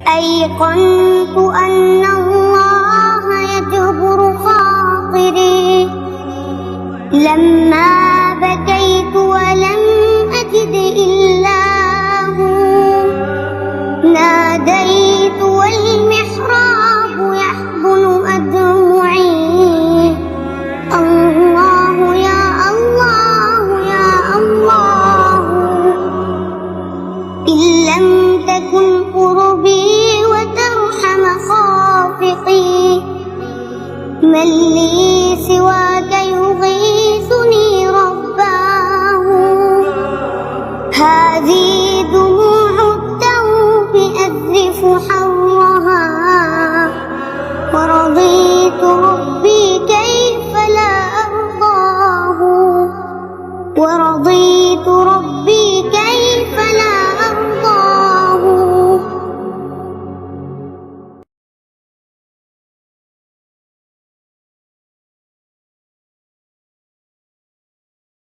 أيقنت أن الله يجبر خاطري لما بكيت ولم أجد إلا هو. ناديت والمحراب يحضن أدمعي، الله يا الله يا الله. إن لم تكن قربي وترحم خافقي، من لي سواك يغيثني رباه. هذه دموع التوب أذرف حرها، ورضيت ربي كيف لا أرضاه، ورضيت